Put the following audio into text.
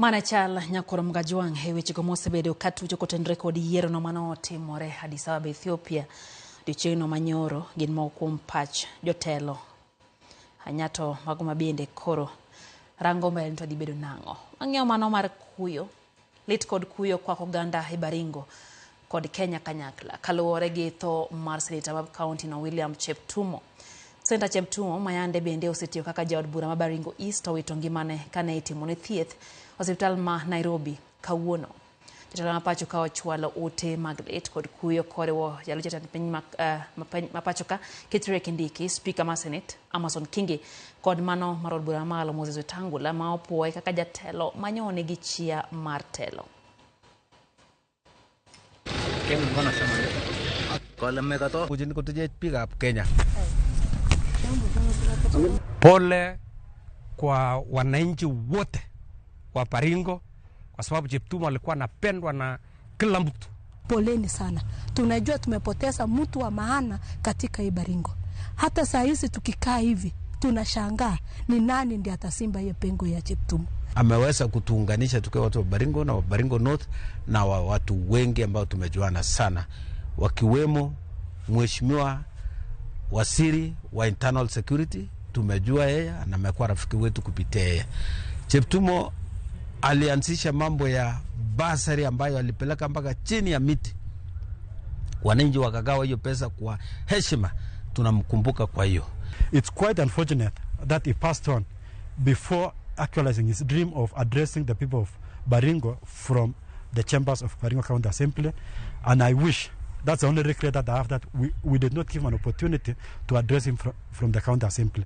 Manachal nyakoro mgajwang heweche go mosebedo katucho kotendre kod yiero no mano timore Addis Ababa Ethiopia dichiegno manyoro gin moko kuom pach jotelo anyato mago mabende koro rango mbele to dibedo nango ang'eyo mano mar kuyo lit kod kuyo kwa oganda e Baringo kod Kenya kanyakla kaluwore gi tho mar Senator Mab County no William Cheptumo. Senator Cheptumo mayande bende osetiyo kaka jaod bura ma Baringo East owito ngimane kane itimone thieth hospital ma Nairobi kawuono. Jatelo ma pacho ka ochwalo ote mag lit kod kuyo korewo jalo jatend piny ma pacho ka Kithure Kindiki, Speaker ma Senate Amason Kingi kod mano mar od bura malo Moses Wetangula ma opuoye kaka jatelo manyone gi chia mar telo. Kenya. Pole kwa wananchi wote wa Baringo kwa sababu Cheptumo alikuwa anapendwa na kila mtu. Poleni sana. Tunajua tumepoteza mtu wa maana katika hii Baringo. Hata saa hizi tukikaa hivi tunashangaa ni nani ndiye atasimba hiyo pengo ya Cheptumo. Ameweza kutuunganisha tukiwa watu wa Baringo na wa Baringo North na watu wengi ambao tumejuana sana, wakiwemo Mheshimiwa Waziri wa Internal Security, tumejua yeye na amekuwa rafiki wetu kupitia yeye. Cheptumo alianzisha mambo ya basari ambayo alipeleka mpaka chini ya miti. Wananchi wakagawa hiyo pesa kwa heshima, tunamkumbuka kwa hiyo. It's quite unfortunate that he passed on before actualizing his dream of addressing the people of Baringo from the chambers of Baringo County Assembly, and I wish, that's the only regret that I have, that we did not give him an opportunity to address him from the County Assembly.